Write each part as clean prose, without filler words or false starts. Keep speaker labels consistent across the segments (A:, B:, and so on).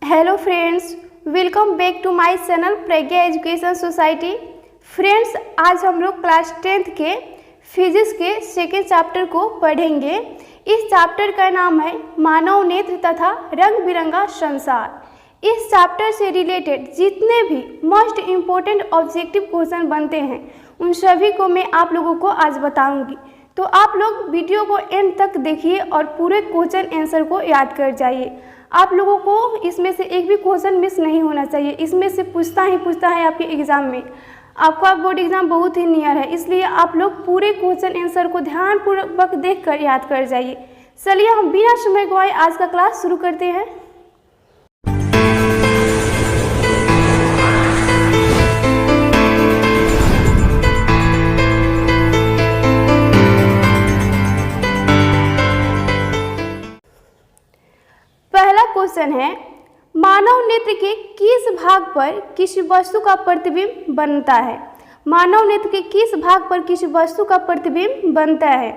A: Hello friends, welcome back to my channel Pragya education society. Friends, आज हम लोग class 10th के फिजिक्स के सेकेंड चैप्टर को पढ़ेंगे। इस चैप्टर का नाम है मानव नेत्र तथा रंग बिरंगा संसार। इस चैप्टर से रिलेटेड जितने भी मोस्ट इम्पोर्टेंट ऑब्जेक्टिव क्वेश्चन बनते हैं उन सभी को मैं आप लोगों को आज बताऊंगी। तो आप लोग वीडियो को एंड तक देखिए और पूरे क्वेश्चन आंसर को याद कर जाइए। आप लोगों को इसमें से एक भी क्वेश्चन मिस नहीं होना चाहिए। इसमें से पूछता है आपके एग्ज़ाम में। आपका बोर्ड एग्ज़ाम बहुत ही नियर है, इसलिए आप लोग पूरे क्वेश्चन आंसर को ध्यानपूर्वक देखकर याद कर जाइए। चलिए हम बिना समय गवाए आज का क्लास शुरू करते हैं। पहला क्वेश्चन है, मानव नेत्र के किस भाग पर किसी वस्तु का प्रतिबिंब बनता है। मानव नेत्र के किस भाग पर किसी वस्तु का प्रतिबिंब बनता है?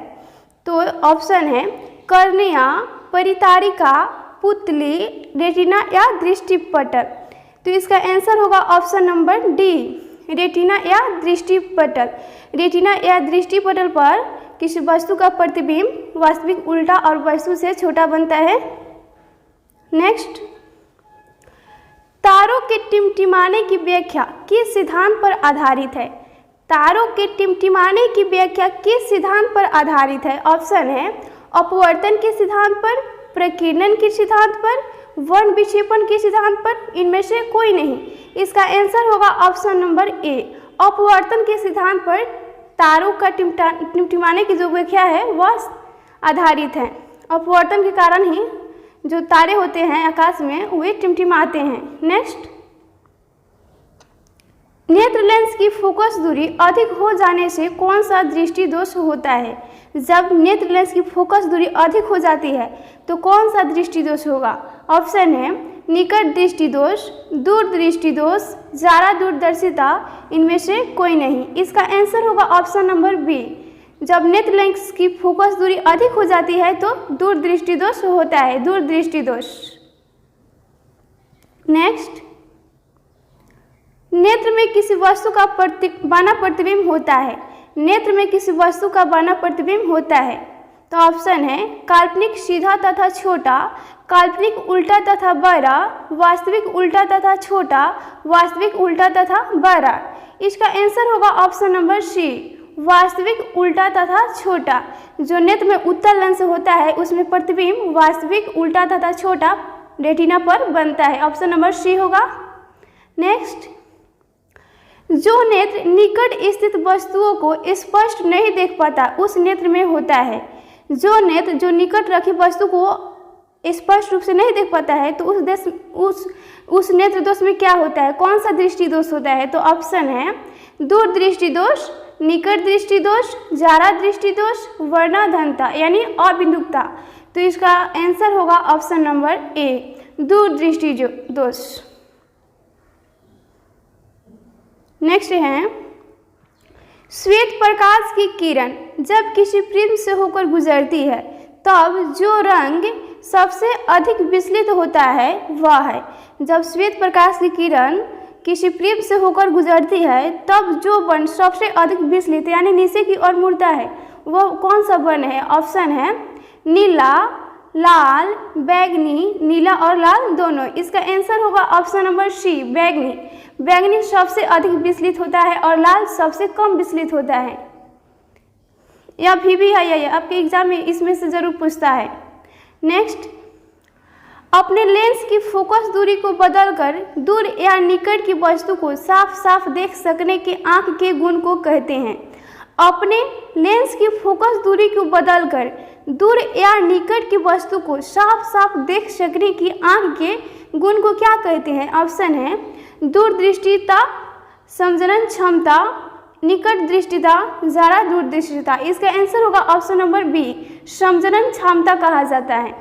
A: तो ऑप्शन है कर्निया, परितारिका, पुतली, रेटिना या दृष्टिपटल। तो इसका आंसर होगा ऑप्शन नंबर डी, रेटिना या दृष्टिपटल। रेटिना या दृष्टिपटल पर किसी वस्तु का प्रतिबिंब वास्तविक उल्टा और वस्तु से छोटा बनता है। नेक्स्ट, तारों के टिमटिमाने की व्याख्या किस सिद्धांत पर आधारित है? तारों के टिमटिमाने की व्याख्या किस सिद्धांत पर आधारित है? ऑप्शन है अपवर्तन के सिद्धांत पर, प्रकीर्णन के सिद्धांत पर, वर्ण विक्षेपण के सिद्धांत पर, इनमें से कोई नहीं। इसका आंसर होगा ऑप्शन नंबर ए, अपवर्तन के सिद्धांत पर तारों का टिमटिमाने की जो व्याख्या है वह आधारित है। अपवर्तन के कारण ही जो तारे होते हैं आकाश में वे टिमटिमाते हैं। नेक्स्ट, नेत्र लेंस की फोकस दूरी अधिक हो जाने से कौन सा दृष्टि दोष होता है? जब नेत्र लेंस की फोकस दूरी अधिक हो जाती है तो कौन सा दृष्टि दोष होगा? ऑप्शन है निकट दृष्टि दोष, दूर दृष्टि दोष, ज़्यादा दूरदर्शिता, इनमें से कोई नहीं। इसका आंसर होगा ऑप्शन नंबर बी, जब नेत्र लेंस की फोकस दूरी अधिक हो जाती है तो दूरदृष्टि दोष होता है, दूरदृष्टि दोष। नेक्स्ट, नेत्र में किसी वस्तु का बना प्रतिबिंब होता है। नेत्र में किसी वस्तु का बना प्रतिबिंब होता है तो ऑप्शन है काल्पनिक सीधा तथा छोटा, काल्पनिक उल्टा तथा बड़ा, वास्तविक उल्टा तथा छोटा, वास्तविक उल्टा तथा बड़ा। इसका आंसर होगा ऑप्शन नंबर सी, वास्तविक उल्टा तथा छोटा। जो नेत्र में उत्तल लेंस होता है उसमें प्रतिबिंब वास्तविक उल्टा तथा छोटा रेटिना पर बनता है। ऑप्शन नंबर सी होगा। नेक्स्ट, जो नेत्र निकट स्थित वस्तुओं को स्पष्ट नहीं देख पाता उस नेत्र में होता है। जो नेत्र जो निकट रखी वस्तु को स्पष्ट रूप से नहीं देख पाता है तो उस नेत्र दोष में क्या होता है? कौन सा दृष्टि दोष होता है? तो ऑप्शन है दूर दृष्टि दोष, निकट दृष्टि दोष, ज़्यादा दृष्टि दोष, वर्णाधनता यानी अबिंदुकता। तो इसका आंसर होगा ऑप्शन नंबर ए, दूर दृष्टि दोष। नेक्स्ट है, श्वेत प्रकाश की किरण जब किसी प्रिज्म से होकर गुजरती है तब जो रंग सबसे अधिक विचलित होता है वह है। जब श्वेत प्रकाश की किरण किसी प्रिज्म से होकर गुजरती है तब जो वर्ण सबसे अधिक विचलित यानी नीचे की ओर मुड़ता है वो कौन सा वर्ण है? ऑप्शन है नीला, लाल, बैगनी, नीला और लाल दोनों। इसका आंसर होगा ऑप्शन नंबर सी, बैगनी। बैगनी सबसे अधिक विचलित होता है और लाल सबसे कम विचलित होता है। यह भी है, यह आपके एग्जाम में इसमें से जरूर पूछता है। नेक्स्ट, अपने लेंस की फोकस दूरी को बदलकर दूर या निकट की वस्तु को साफ साफ देख सकने के आंख के गुण को कहते हैं। अपने लेंस की फोकस दूरी को बदलकर दूर या निकट की वस्तु को साफ साफ देख सकने की आंख के गुण को क्या कहते हैं? ऑप्शन है दूरदृष्टिता, समझन क्षमता, निकट दृष्टिता, ज़्यादा दूरदृष्टिता। इसका आंसर होगा ऑप्शन नंबर बी, समझन क्षमता कहा जाता है।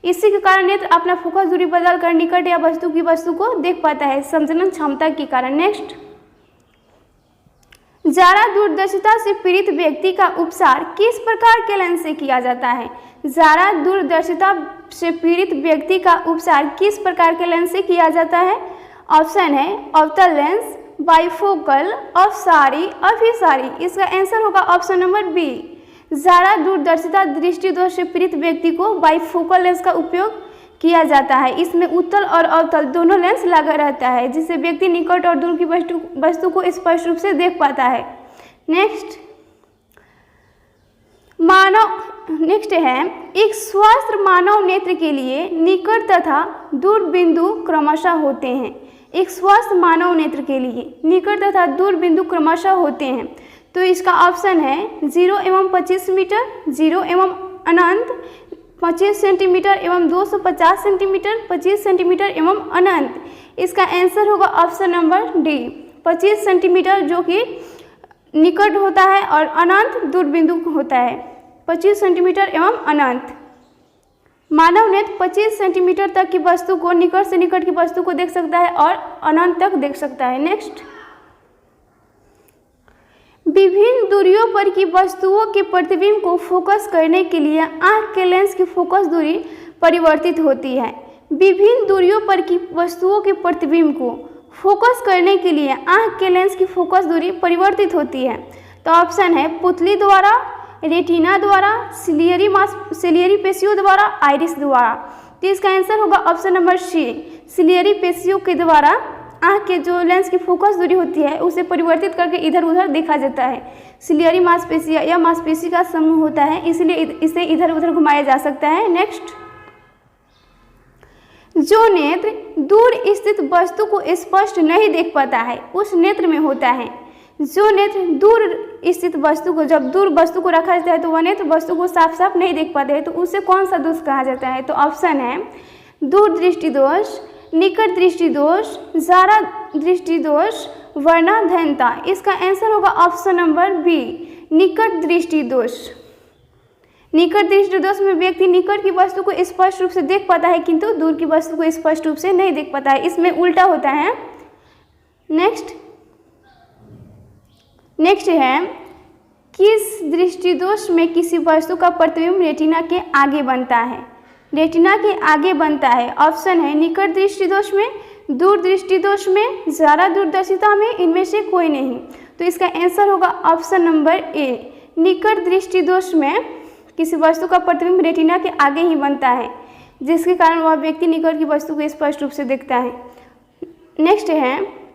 A: इसी के कारण नेत्र अपना फोकस दूरी बदलकर निकट या वस्तु की वस्तु को देख पाता है, समझन क्षमता के कारण। नेक्स्ट, ज़्यादा दूरदर्शिता से पीड़ित व्यक्ति का उपचार किस प्रकार के लेंस से किया जाता है? ज़्यादा दूरदर्शिता से पीड़ित व्यक्ति का उपचार किस प्रकार के लेंस से किया जाता है? ऑप्शन है अवतल लेंस, बाइफोकल, अपसारी, अभिसारी। इसका आंसर होगा ऑप्शन नंबर बी। ज़्यादा दूरदर्शिता दृष्टि दोष से पीड़ित व्यक्ति को बाइफोकल लेंस का उपयोग किया जाता है। इसमें उत्तल और अवतल दोनों लेंस लगा रहता है, जिससे व्यक्ति निकट और दूर की वस्तु को स्पष्ट रूप से देख पाता है। नेक्स्ट है एक स्वस्थ मानव नेत्र के लिए निकट तथा दूर बिंदु क्रमशः होते हैं। एक स्वस्थ मानव नेत्र के लिए निकट तथा दूर बिंदु क्रमशः होते हैं। तो इसका ऑप्शन है 0 एवं 25 मीटर, 0 एवं अनंत, 25 सेंटीमीटर एवं 250 सेंटीमीटर, 25 सेंटीमीटर एवं अनंत। इसका आंसर होगा ऑप्शन नंबर डी, 25 सेंटीमीटर जो कि निकट होता है और अनंत दूरबिंदु होता है। 25 सेंटीमीटर एवं अनंत। मानव नेत्र 25 सेंटीमीटर तक की वस्तु को, निकट से निकट की वस्तु को देख सकता है और अनंत तक देख सकता है। नेक्स्ट, विभिन्न दूरियों पर की वस्तुओं के प्रतिबिंब को फोकस करने के लिए आंख के लेंस की फोकस दूरी परिवर्तित होती है। विभिन्न दूरियों पर की वस्तुओं के प्रतिबिंब को फोकस करने के लिए आंख के लेंस की फोकस दूरी परिवर्तित होती है। तो ऑप्शन है पुतली द्वारा, रेटिना द्वारा, सिलियरी पेशियों द्वारा, आइरिस द्वारा। तो इसका आंसर होगा ऑप्शन नंबर सी, सिलियरी पेशियों के द्वारा आँख के जो लेंस की फोकस दूरी होती है उसे परिवर्तित करके इधर उधर देखा जाता है। सिलियरी मांसपेशियाँ या मांसपेशी का समूह होता है, इसलिए इसे इधर उधर घुमाया जा सकता है। नेक्स्ट, जो नेत्र दूर स्थित वस्तु को स्पष्ट नहीं देख पाता है उस नेत्र में होता है। जो नेत्र दूर स्थित वस्तु को, जब दूर वस्तु को रखा जाता है तो वह नेत्र वस्तु को साफ साफ नहीं देख पाते हैं, तो उसे कौन सा दोष कहा जाता है? तो ऑप्शन है दूर दृष्टि दोष, निकट दृष्टि दोष, ज़्यादा दृष्टि दोष, वर्णाधीनता। इसका आंसर होगा ऑप्शन नंबर बी, निकट दृष्टि दोष। निकट दृष्टि दोष में व्यक्ति निकट की वस्तु को स्पष्ट रूप से देख पाता है किंतु दूर की वस्तु को स्पष्ट रूप से नहीं देख पाता है, इसमें उल्टा होता है। नेक्स्ट है किस दृष्टि दोष में किसी वस्तु का प्रतिबिंब रेटिना के आगे बनता है? रेटिना के आगे बनता है। ऑप्शन है निकट दृष्टि दोष में, दूर दृष्टि दोष में, ज़्यादा दूरदर्शिता में, इनमें से कोई नहीं। तो इसका आंसर होगा ऑप्शन नंबर ए, निकट दृष्टि दोष में किसी वस्तु का प्रतिबिंब रेटिना के आगे ही बनता है, जिसके कारण वह व्यक्ति निकट की वस्तु को स्पष्ट रूप से देखता है। नेक्स्ट है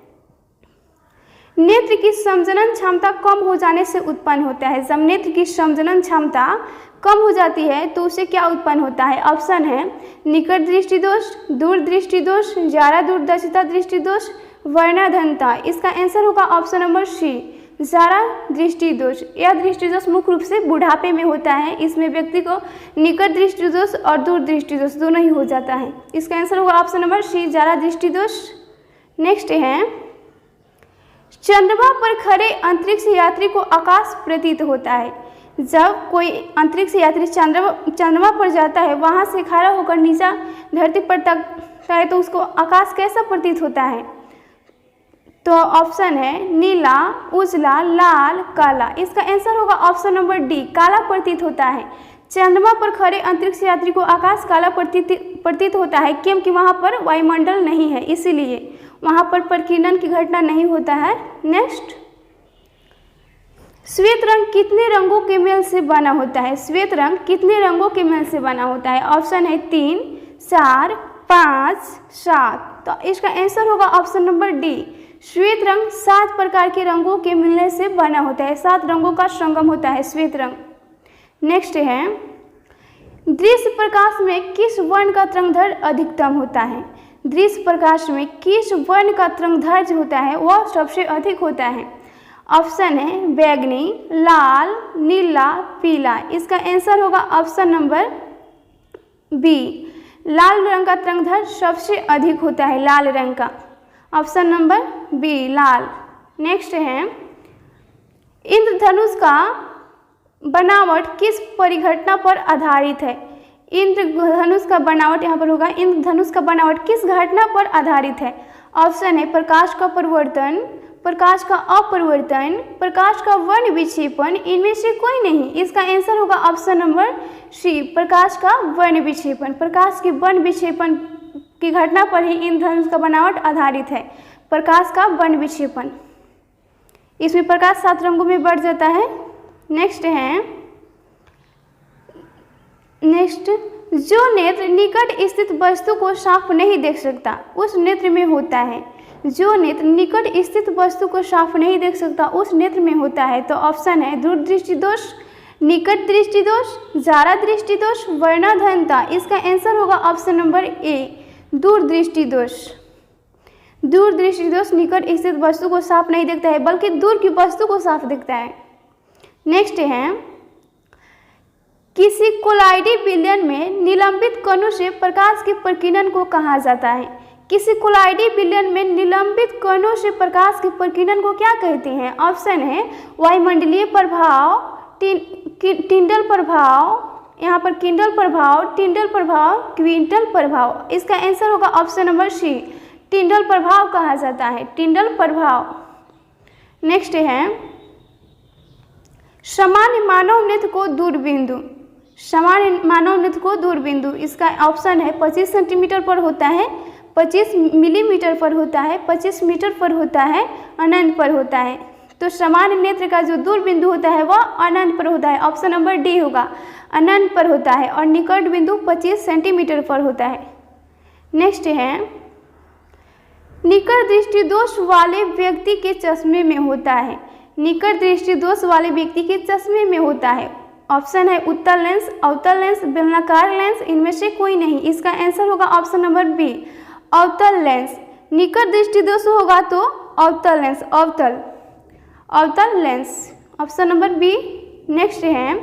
A: नेत्र की संजनन क्षमता कम हो जाने से उत्पन्न होता है। जब नेत्र की संजनन क्षमता कम हो जाती है तो उसे क्या उत्पन्न होता है? ऑप्शन है निकट दृष्टि दोष, दूर दृष्टि दोष, ज़्यादा दूरदर्शिता दृष्टि दोष, वर्णाधीनता। इसका आंसर होगा ऑप्शन नंबर सी, ज़्यादा दृष्टि दोष। यह दृष्टि दोष मुख्य रूप से बुढ़ापे में होता है। इसमें व्यक्ति को निकट दृष्टि दोष और दूर दृष्टि दोष दोनों ही हो जाता है। इसका आंसर होगा ऑप्शन नंबर सी, ज़्यादा दृष्टि दोष। नेक्स्ट है चंद्रमा पर खड़े अंतरिक्ष यात्री को आकाश प्रतीत होता है। जब कोई अंतरिक्ष यात्री चंद्रमा पर जाता है, वहाँ से खड़ा होकर नीचा धरती पर तकता है तो उसको आकाश कैसा प्रतीत होता है? तो ऑप्शन है नीला, उजला, लाल, काला। इसका आंसर होगा ऑप्शन नंबर डी, काला प्रतीत होता है। चंद्रमा पर खड़े अंतरिक्ष यात्री को आकाश काला प्रतीत होता है क्योंकि वहाँ पर वायुमंडल नहीं है, इसीलिए वहाँ पर प्रकीर्णन की घटना नहीं होता है। नेक्स्ट, श्वेत रंग कितने रंगों के मेल से बना होता है? श्वेत रंग कितने रंगों के मेल से बना होता है? ऑप्शन है 3, 4, 5, 7। तो इसका आंसर होगा ऑप्शन नंबर डी, श्वेत रंग 7 प्रकार के रंगों के मिलने से बना होता है। 7 रंगों का संगम होता है श्वेत रंग। नेक्स्ट है दृश्य प्रकाश में किस वर्ण का तरंगदैर्घ्य अधिकतम होता है? दृश्य प्रकाश में किस वर्ण का तरंगदैर्घ्य होता है वह सबसे अधिक होता है? ऑप्शन है बैगनी, लाल, नीला, पीला। इसका आंसर होगा ऑप्शन नंबर बी, लाल रंग का तरंगदैर्घ्य सबसे अधिक होता है, लाल रंग का। ऑप्शन नंबर बी, लाल। नेक्स्ट है इंद्रधनुष का बनावट किस परिघटना पर आधारित है? इंद्रधनुष का बनावट यहाँ पर होगा, इंद्रधनुष का बनावट किस घटना पर आधारित है? ऑप्शन है प्रकाश का परिवर्तन, प्रकाश का अपरिवर्तन, प्रकाश का वर्ण विक्षेपण, इनमें से कोई नहीं। इसका आंसर होगा ऑप्शन नंबर सी, प्रकाश का वर्ण विक्षेपण। प्रकाश के वर्ण विक्षेपण की घटना पर ही इंद्रधनुष का बनावट आधारित है। प्रकाश का वर्ण विक्षेपण, इसमें प्रकाश 7 रंगों में बढ़ जाता है। नेक्स्ट, जो नेत्र निकट स्थित वस्तु को साफ नहीं देख सकता उस नेत्र में होता है। जो नेत्र निकट स्थित वस्तु को साफ नहीं देख सकता उस नेत्र में होता है। तो ऑप्शन है दूर दृष्टि दोष, निकट दृष्टि दोष, जारा दृष्टि दोष, वर्णाधनता। इसका आंसर होगा ऑप्शन नंबर ए, दूर दृष्टि दोष। दूर दृष्टि दोष निकट स्थित वस्तु को साफ नहीं देखता है बल्कि दूर की वस्तु को साफ देखता है। नेक्स्ट है, किसी कोलाइडी विलयन में निलंबित कणों से प्रकाश के प्रकीर्णन को कहा जाता है। किसी कोलाइडी विलयन में निलंबित कणों से प्रकाश के प्रकीर्णन को क्या कहते हैं? ऑप्शन है वायुमंडलीय प्रभाव, टिंडल प्रभाव, यहाँ पर किंडल प्रभाव, टिंडल प्रभाव, क्विंटल प्रभाव। इसका आंसर होगा ऑप्शन नंबर सी, टिंडल प्रभाव कहा जाता है, टिंडल प्रभाव। नेक्स्ट है, सामान्य मानव नेत्र को दूरबिंदु, सामान्य मानव नेत्र को दूरबिंदु। इसका ऑप्शन है 25 सेंटीमीटर पर होता है, 25 मिलीमीटर पर होता है, 25 मीटर पर होता है, अनंत पर होता है। तो सामान्य नेत्र का जो दूरबिंदु होता है वह अनंत पर होता है। ऑप्शन नंबर डी होगा, अनंत पर होता है। और निकट बिंदु 25 सेंटीमीटर पर होता है। नेक्स्ट है, निकट दृष्टि दोष वाले व्यक्ति के चश्मे में होता है। निकट दृष्टि दोष वाले व्यक्ति के चश्मे में होता है। ऑप्शन है उत्तल लेंस, अवतल लेंस, बेलनाकार लेंस, इनमें से कोई नहीं। इसका आंसर होगा ऑप्शन नंबर बी, अवतल लेंस। निकट दृष्टि दोष होगा तो अवतल लेंस, अवतल lens, option number B. Next है,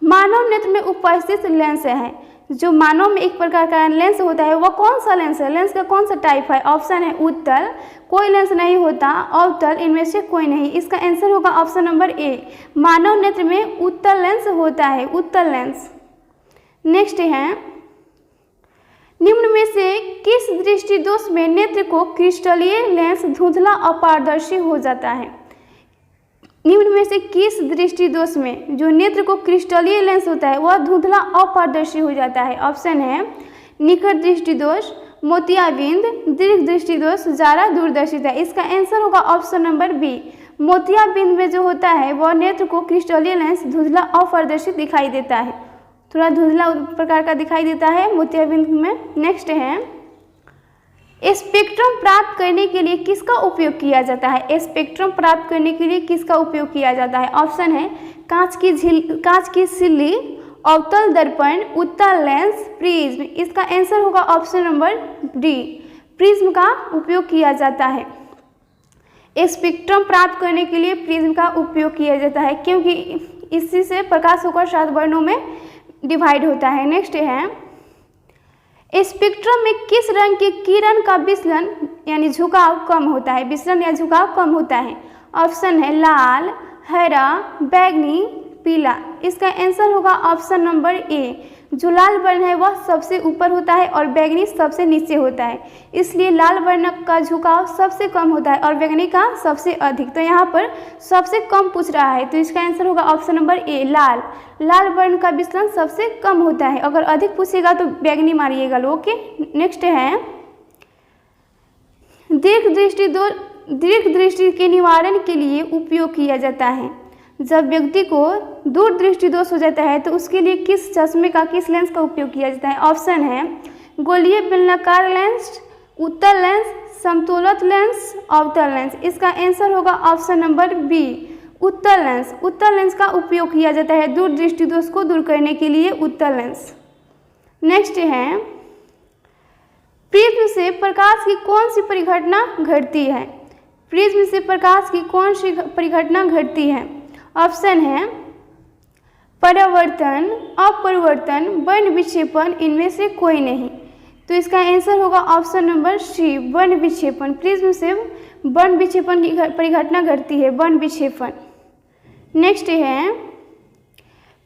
A: मानव नेत्र में उपस्थित लेंस है। जो मानव में एक प्रकार का लेंस होता है वह कौन सा लेंस है? लेंस का कौन सा टाइप है? ऑप्शन है उत्तल, कोई लेंस नहीं होता, अवतल, इनमें से कोई नहीं। इसका आंसर होगा ऑप्शन नंबर ए, मानव नेत्र में उत्तल लेंस होता है, उत्तल लेंस। नेक्स्ट है, निम्न में से किस दृष्टि दोष में नेत्र को क्रिस्टलीय लेंस धुंधला अपारदर्शी हो जाता है? निम्न में से किस दृष्टि दोष में जो नेत्र को क्रिस्टलीय लेंस होता है वह धुंधला अपारदर्शी हो जाता है? ऑप्शन है निकट दृष्टि दोष, मोतियाबिंद, दीर्घ दृष्टि दोष, जारा दूरदर्शिता। इसका आंसर होगा ऑप्शन नंबर बी, मोतियाबिंद में जो होता है वह नेत्र को क्रिस्टलीय लेंस धुंधला अपारदर्शी दिखाई देता है, थोड़ा धुंधला प्रकार का दिखाई देता है मोतियाबिंद में। नेक्स्ट है, स्पेक्ट्रम प्राप्त करने के लिए किसका उपयोग किया जाता है? स्पेक्ट्रम प्राप्त करने के लिए किसका उपयोग किया जाता है? ऑप्शन है कांच की सिल्ली, अवतल दर्पण, उत्तल लेंस, प्रिज्म। इसका आंसर होगा ऑप्शन नंबर डी, प्रिज्म का उपयोग किया जाता है। स्पेक्ट्रम प्राप्त करने के लिए प्रिज्म का उपयोग किया जाता है क्योंकि इसी से प्रकाश होकर 7 वर्णों में डिवाइड होता है। नेक्स्ट है, स्पेक्ट्रम में किस रंग की किरण का विचलन यानी झुकाव कम होता है? विचलन या झुकाव कम होता है। ऑप्शन है लाल, हरा, बैंगनी, पीला। इसका आंसर होगा ऑप्शन नंबर ए, जो लाल वर्ण है वह सबसे ऊपर होता है और बैंगनी सबसे नीचे होता है, इसलिए लाल वर्ण का झुकाव सबसे कम होता है और बैंगनी का सबसे अधिक। तो यहाँ पर सबसे कम पूछ रहा है तो इसका आंसर होगा ऑप्शन नंबर ए, लाल। लाल वर्ण का विचलन सबसे कम होता है, अगर अधिक पूछेगा तो बैंगनी मारिएगा लोग। ओके, नेक्स्ट है, दीर्घ दृष्टि के निवारण के लिए उपयोग किया जाता है। जब व्यक्ति को दूर दृष्टि दोष हो जाता है तो उसके लिए किस चश्मे का, किस लेंस का उपयोग किया जाता है? ऑप्शन है गोलीय बेलनाकार लेंस, उत्तल लेंस, समतुलत लेंस, अवतल लेंस। इसका आंसर होगा ऑप्शन नंबर बी, उत्तल लेंस। उत्तल लेंस का उपयोग किया जाता है दूर दृष्टि दोष को दूर करने के लिए, उत्तल लेंस। नेक्स्ट है, प्रिज्म से प्रकाश की कौन सी परिघटना घटती है? प्रिज्म से प्रकाश की कौन सी परिघटना घटती है? ऑप्शन है परावर्तन, अपरिवर्तन, वर्ण विक्षेपण, इनमें से कोई नहीं। तो इसका आंसर होगा ऑप्शन नंबर सी, वर्ण विक्षेपण। प्रिज्म से वर्ण विक्षेपण की परिघटना घटती है, वर्ण विक्षेपण। नेक्स्ट है,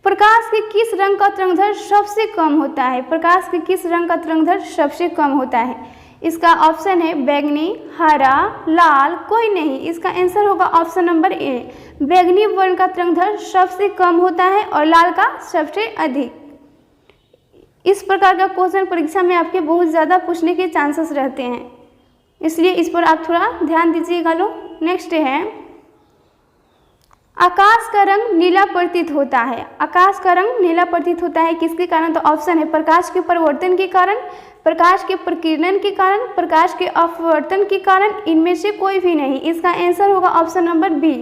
A: प्रकाश के किस रंग का तरंगदैर्घ्य सबसे कम होता है? प्रकाश के किस रंग का तरंगदैर्घ्य सबसे कम होता है? इसका ऑप्शन है बैंगनी, हरा, लाल, कोई नहीं। इसका आंसर होगा ऑप्शन नंबर ए। बैंगनी वर्ण का तरंगदैर्घ्य सबसे कम होता है और लाल का सबसे अधिक। इस प्रकार का क्वेश्चन परीक्षा में आपके बहुत ज़्यादा पूछने के चांसेस रहते हैं, इसलिए इस पर आप थोड़ा ध्यान दीजिएगा लोग। नेक्स्ट है आकाश का रंग नीला प्रतीत होता है। आकाश का रंग नीला प्रतीत होता है किसके कारण? तो ऑप्शन है प्रकाश के परिवर्तन के कारण, प्रकाश के प्रकीर्णन के कारण, प्रकाश के अपवर्तन के कारण, इनमें से कोई भी नहीं। इसका आंसर होगा ऑप्शन नंबर बी।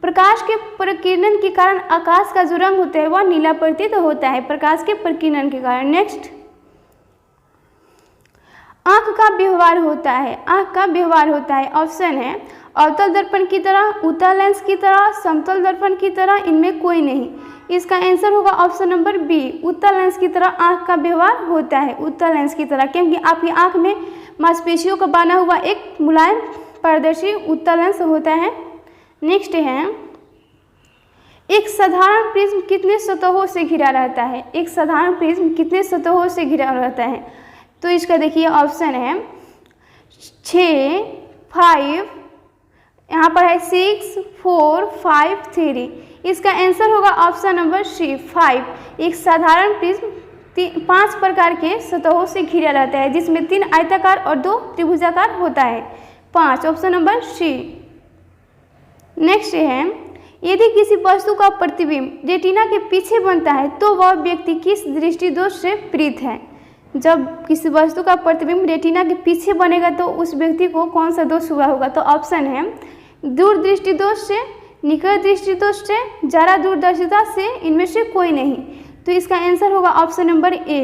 A: प्रकाश के प्रकीर्णन के कारण आकाश का जो रंग होता है वह नीला प्रतीत होता है, प्रकाश के प्रकीर्णन के कारण। नेक्स्ट, आँख का व्यवहार होता है। आँख का व्यवहार होता है, ऑप्शन है अवतल दर्पण की तरह, उत्तल लेंस की तरह, समतल दर्पण की तरह, इनमें कोई नहीं। इसका आंसर होगा ऑप्शन नंबर बी। उत्तल लेंस की तरह आँख का व्यवहार होता है, उत्तल लेंस की तरह, क्योंकि आपकी आँख में मांसपेशियों का बना हुआ एक मुलायम पारदर्शी उत्तल लेंस होता है। नेक्स्ट है एक साधारण प्रिज्म कितने सतहों से घिरा रहता है? एक साधारण प्रिज्म कितने सतहों से घिरा रहता है? तो इसका देखिए ऑप्शन है 6, 5, यहाँ पर है 6, 4, 5, 3। इसका आंसर होगा ऑप्शन नंबर सी 5। एक साधारण प्रिज्म 5 प्रकार के सतहों से घिरा रहता है, जिसमें 3 आयताकार और 2 त्रिभुजाकार होता है। 5, ऑप्शन नंबर सी। नेक्स्ट है यदि किसी वस्तु का प्रतिबिंब रेटिना के पीछे बनता है तो वह व्यक्ति किस दृष्टि दोष से पीड़ित है? जब किसी वस्तु का प्रतिबिंब रेटिना के पीछे बनेगा तो उस व्यक्ति को कौन सा दोष हुआ होगा? तो ऑप्शन है दूरदृष्टि दोष से, निकट दृष्टि दोष से, ज़्यादा दूरदर्शिता से, इनमें से कोई नहीं। तो इसका आंसर होगा ऑप्शन नंबर ए,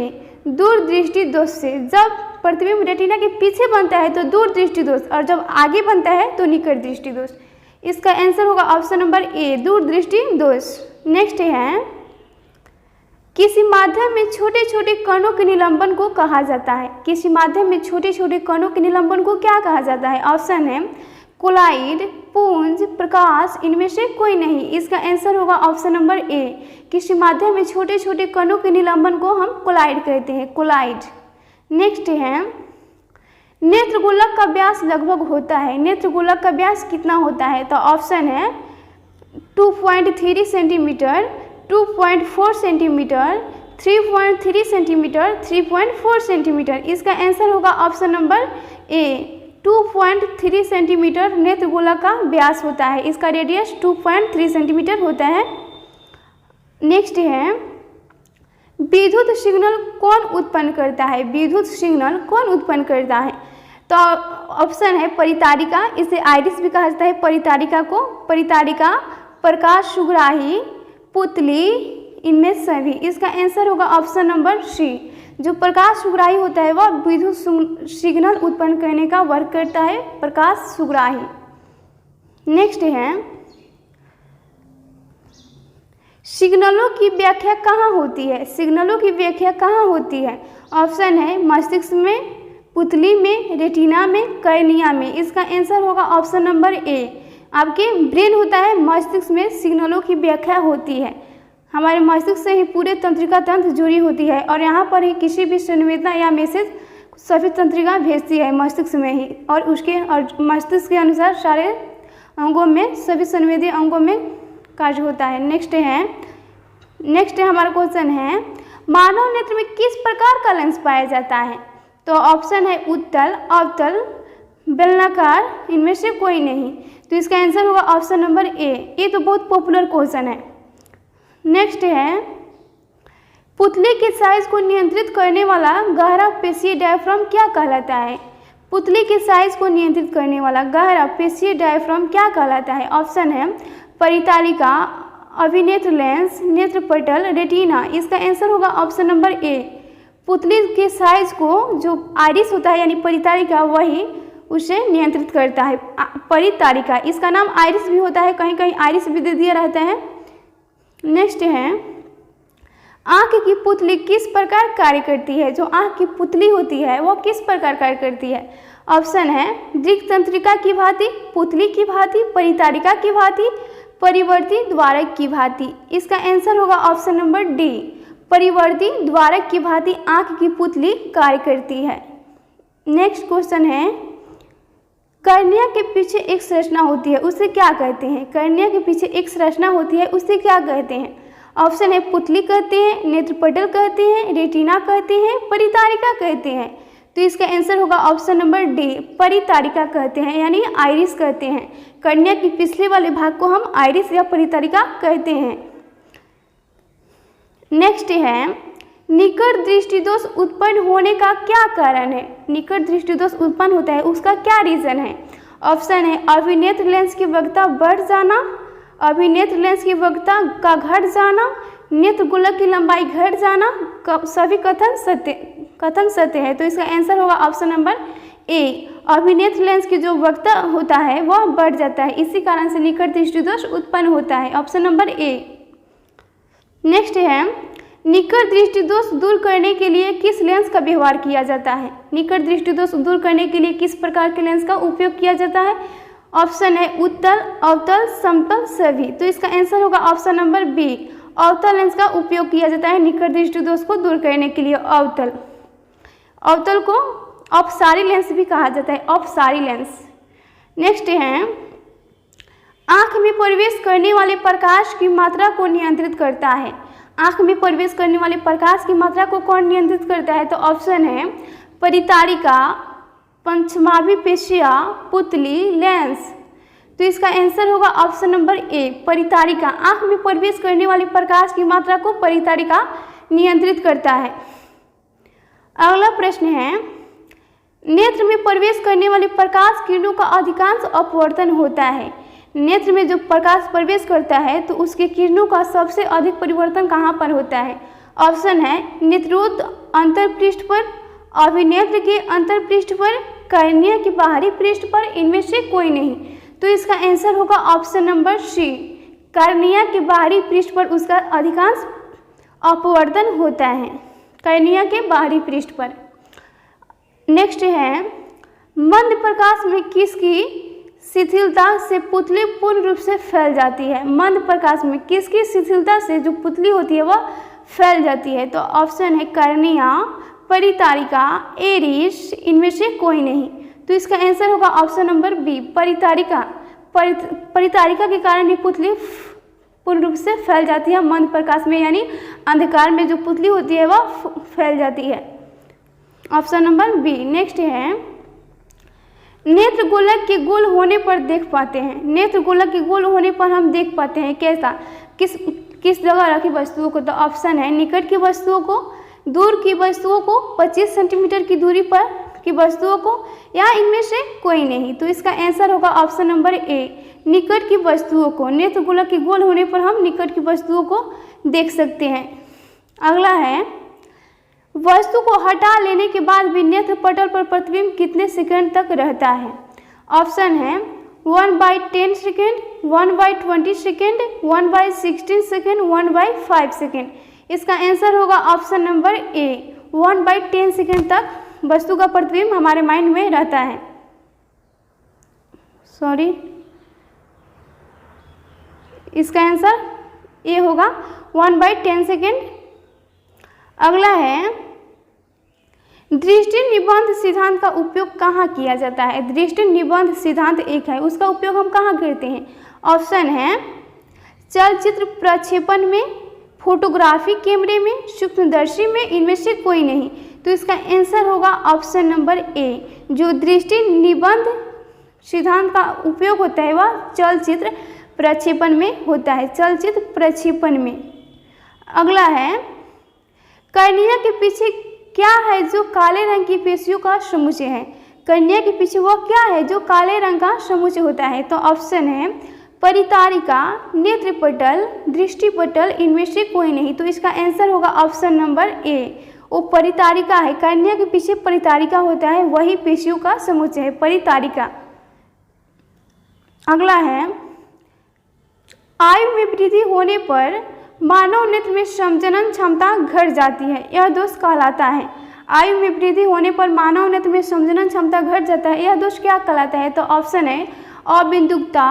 A: दूरदृष्टि दोष से। जब प्रतिबिंब रेटिना के पीछे बनता है तो दूरदृष्टि दोष, और जब आगे बनता है तो निकट दृष्टि दोष। इसका आंसर होगा ऑप्शन नंबर ए, दूरदृष्टि दोष। नेक्स्ट है किसी माध्यम में छोटे छोटे कणों के निलंबन को कहा जाता है। किसी माध्यम में छोटे छोटे कणों के निलंबन को क्या कहा जाता है? ऑप्शन है कोलाइड, पुंज, प्रकाश, इनमें से कोई नहीं। इसका आंसर होगा ऑप्शन नंबर ए। किसी माध्यम में छोटे छोटे कणों के निलंबन को हम कोलाइड कहते हैं, कोलाइड। नेक्स्ट है नेत्रगोलक का व्यास लगभग होता है। नेत्रगोलक का व्यास कितना होता है? तो ऑप्शन है 2.3 सेंटीमीटर, 2.4 सेंटीमीटर, 3.3 सेंटीमीटर, 3.4 सेंटीमीटर। इसका आंसर होगा ऑप्शन नंबर ए, 2.3 सेंटीमीटर नेत्रगोलक का व्यास होता है। इसका रेडियस 2.3 सेंटीमीटर होता है। नेक्स्ट है विद्युत सिग्नल कौन उत्पन्न करता है? विद्युत सिग्नल कौन उत्पन्न करता है? तो ऑप्शन है परितारिका, इसे आइरिस भी कहा जाता है परितारिका को। परितारिका, प्रकाश सुग्राही, पुतली, इनमें सभी। इसका आंसर होगा ऑप्शन नंबर सी। जो प्रकाश सुग्राही होता है वह विद्युत सिग्नल उत्पन्न करने का वर्क करता है, प्रकाश सुग्राही। नेक्स्ट है सिग्नलों की व्याख्या कहाँ होती है? सिग्नलों की व्याख्या कहाँ होती है? ऑप्शन है मस्तिष्क में, पुतली में, रेटिना में, कर्निया में। इसका आंसर होगा ऑप्शन नंबर ए। आपके ब्रेन होता है, मस्तिष्क में सिग्नलों की व्याख्या होती है। हमारे मस्तिष्क से ही पूरे तंत्रिका तंत्र जुड़ी होती है और यहाँ पर ही किसी भी संवेदना या मैसेज सभी तंत्रिका भेजती है मस्तिष्क में ही, और मस्तिष्क के अनुसार सारे अंगों में, सभी संवेदी अंगों में कार्य होता है। नेक्स्ट है हमारा क्वेश्चन है मानव नेत्र में किस प्रकार का लेंस पाया जाता है? तो ऑप्शन है उत्तल, अवतल, बेलनाकार, इनमें से कोई नहीं। तो इसका आंसर होगा ऑप्शन नंबर ए। ये तो बहुत पॉपुलर क्वेश्चन है। नेक्स्ट है पुतली के साइज को नियंत्रित करने वाला गहरा पेशीय डायफ्राम क्या कहलाता है? पुतली के साइज को नियंत्रित करने वाला गहरा पेशीय डायफ्राम क्या कहलाता है? ऑप्शन है परितालिका, अभिनेत्र लेंस, नेत्रपटल, रेटिना। इसका आंसर होगा ऑप्शन नंबर ए। पुतली के साइज को जो आइरिस होता है यानी परितालिका, वही उसे नियंत्रित करता है, परितालिका। इसका नाम आइरिस भी होता है, कहीं कहीं आइरिस भी दे दिया रहता है। नेक्स्ट है आँख की पुतली किस प्रकार कार्य करती है? जो आँख की पुतली होती है वो किस प्रकार कार्य करती है? ऑप्शन है दृक् तंत्रिका की भांति, पुतली की भांति, परितारिका की भांति, परिवर्ती द्वारक की भांति। इसका आंसर होगा ऑप्शन नंबर डी, परिवर्ती द्वारक की भांति आँख की पुतली कार्य करती है। नेक्स्ट क्वेश्चन है, कर्निया के पीछे एक संरचना होती है, उसे क्या कहते हैं? कर्निया के पीछे एक संरचना होती है, उसे क्या कहते हैं? ऑप्शन है पुतली कहते हैं, नेत्रपटल कहते हैं, रेटिना कहते हैं, परितारिका कहते हैं। तो इसका आंसर होगा ऑप्शन नंबर डी, परितारिका कहते हैं, यानी आइरिस कहते हैं। कर्निया के पिछले वाले भाग को हम आइरिस या परितारिका कहते हैं। नेक्स्ट है, निकट दृष्टिदोष उत्पन्न होने का क्या कारण है? निकट दृष्टिदोष उत्पन्न होता है, उसका क्या रीजन है? ऑप्शन है अभिनेत्र लेंस की वक्रता बढ़ जाना, अभिनेत्र लेंस की वक्रता का घट जाना, नेत्र गोलक की लंबाई घट जाना, सभी कथन सत्य है। तो इसका आंसर होगा ऑप्शन नंबर ए, अभिनेत्र लेंस की जो वक्रता होता है वह बढ़ जाता है, इसी कारण से निकट दृष्टिदोष उत्पन्न होता है। Option number A. नेक्स्ट है, निकट दृष्टिदोष दूर करने के लिए किस लेंस का व्यवहार किया जाता है? निकट दृष्टिदोष दूर करने के लिए किस प्रकार के लेंस का उपयोग किया जाता है? ऑप्शन है उत्तल, अवतल, समतल, सभी। तो इसका आंसर होगा ऑप्शन नंबर बी, अवतल लेंस का उपयोग किया जाता है निकट दृष्टिदोष को दूर करने के लिए। अवतल को अपसारी लेंस भी कहा जाता है, अपसारी लेंस। नेक्स्ट है, आंख में प्रवेश करने वाले प्रकाश की मात्रा को नियंत्रित करता है। आंख में प्रवेश करने वाले प्रकाश की मात्रा को कौन नियंत्रित करता है? तो ऑप्शन है परितारिका, पंचमाभिपेशिया, पुतली, लेंस। तो इसका आंसर होगा ऑप्शन नंबर ए, परितारिका। आंख में प्रवेश करने वाले प्रकाश की मात्रा को परितारिका नियंत्रित करता है। अगला प्रश्न है, नेत्र में प्रवेश करने वाले प्रकाश किरणों का अधिकांश अपवर्तन होता है। नेत्र में जो प्रकाश प्रवेश करता है तो उसके किरणों का सबसे अधिक परिवर्तन कहाँ पर होता है? ऑप्शन है नेत्रोक्त अंतरपृष्ठ पर, अभिनेत्र के अंतरपृष्ठ पर, कर्निया के बाहरी पृष्ठ पर, इनमें से कोई नहीं। तो इसका आंसर होगा ऑप्शन नंबर सी, कर्निया के बाहरी पृष्ठ पर उसका अधिकांश अपवर्तन होता है, कर्निया के बाहरी पृष्ठ पर। नेक्स्ट है, मंद प्रकाश में किसकी शिथिलता से पुतली पूर्ण रूप से फैल जाती है? मंद प्रकाश में किसकी शिथिलता से जो पुतली होती है वह फैल जाती है? तो ऑप्शन है कर्निया, परितारिका, एरिस, इनमें से कोई नहीं। तो इसका आंसर होगा ऑप्शन नंबर बी, परितारिका। परितारिका के कारण ये पुतली पूर्ण रूप से फैल जाती है मंद प्रकाश में, यानी अंधकार में जो पुतली होती है वह फैल जाती है। Option number B. नेक्स्ट है, नेत्र गोलक के गोल होने पर देख पाते हैं। नेत्र गोलक के गोल होने पर हम देख पाते हैं कैसा, किस जगह रखी वस्तुओं को? तो ऑप्शन है निकट की वस्तुओं को, दूर की वस्तुओं को, 25 सेंटीमीटर की दूरी पर की वस्तुओं को, या इनमें से कोई नहीं। तो इसका आंसर होगा ऑप्शन नंबर ए, निकट की वस्तुओं को। नेत्र गोलक के गोल होने पर हम निकट की वस्तुओं को देख सकते हैं। अगला है, वस्तु को हटा लेने के बाद भी नेत्र पटल पर प्रतिबिंब कितने सेकंड तक रहता है? ऑप्शन है 1/10 सेकेंड, 1/20 सेकेंड, 1/16 सेकेंड, 1/5 सेकेंड। इसका आंसर होगा ऑप्शन नंबर ए, 1/10 सेकेंड तक वस्तु का प्रतिबिंब हमारे माइंड में रहता है। इसका आंसर ए होगा 1/10 सेकेंड। अगला है, दृष्टि निबंध सिद्धांत का उपयोग कहाँ किया जाता है? दृष्टि निबंध सिद्धांत एक है, उसका उपयोग हम कहाँ करते हैं? ऑप्शन है चलचित्र प्रक्षेपण में, फोटोग्राफी कैमरे में, सूक्ष्मदर्शी में, इनमें से कोई नहीं। तो इसका आंसर होगा ऑप्शन नंबर ए, जो दृष्टि निबंध सिद्धांत का उपयोग होता है वह चलचित्र प्रक्षेपण में होता है, चलचित्र प्रक्षेपण में। अगला है, कर्निया के पीछे क्या है जो काले रंग की पेशियों का समुच्चय है? कर्निया के पीछे वह क्या है जो काले रंग का समुच्चय होता है? तो ऑप्शन है परितारिका, नेत्रपटल, दृष्टिपटल, इनमें से कोई नहीं। तो इसका आंसर होगा ऑप्शन नंबर ए, वो परितारिका है। कर्निया के पीछे परितारिका होता है, वही पेशियों का समुच्चय है, परितारिका। अगला है, आयु में वृद्धि होने पर मानव नेत्र में संजनन क्षमता घट जाती है, यह दोष कहलाता है। आयु में वृद्धि होने पर मानव नेत्र में संजनन क्षमता घट जाता है, यह दोष क्या कहलाता है? तो ऑप्शन है अबिंदुकता,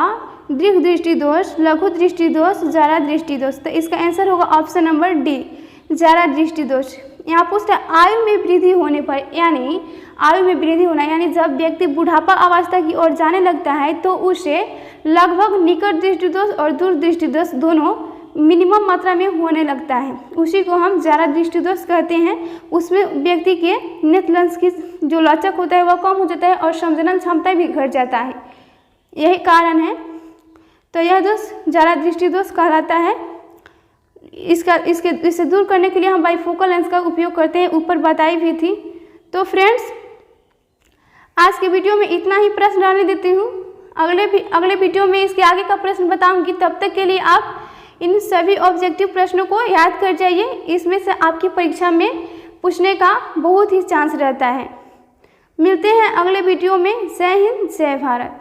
A: दीर्घ दृष्टि दोष, लघु दृष्टि दोष, जारा दृष्टि दोष। तो इसका आंसर होगा ऑप्शन नंबर डी, जारा दृष्टि दोष। यहाँ पूछता है आयु में वृद्धि होने पर, यानी आयु में वृद्धि होना, यानी जब व्यक्ति बुढ़ापा अवस्था की ओर जाने लगता है तो उसे लगभग निकट दृष्टि दोष और दूर दृष्टि दोष दोनों मिनिमम मात्रा में होने लगता है। उसी को हम ज़्यादा दृष्टि दोष कहते हैं। उसमें व्यक्ति के नेत्र लेंस की जो लचक होता है वह कम हो जाता है और संवेदन क्षमता भी घट जाता है, यही कारण है। तो यह दोष ज़्यादा दृष्टि दोष कहलाता है। इसे दूर करने के लिए हम बाइफोकल लेंस का उपयोग करते हैं, ऊपर बताई भी थी। तो फ्रेंड्स, आज के वीडियो में इतना ही प्रश्न डालने देती हूँ। अगले वीडियो में इसके आगे का प्रश्न बताऊंगी। तब तक के लिए आप इन सभी ऑब्जेक्टिव प्रश्नों को याद कर जाइए, इसमें से आपकी परीक्षा में पूछने का बहुत ही चांस रहता है। मिलते हैं अगले वीडियो में। जय हिंद, जय भारत।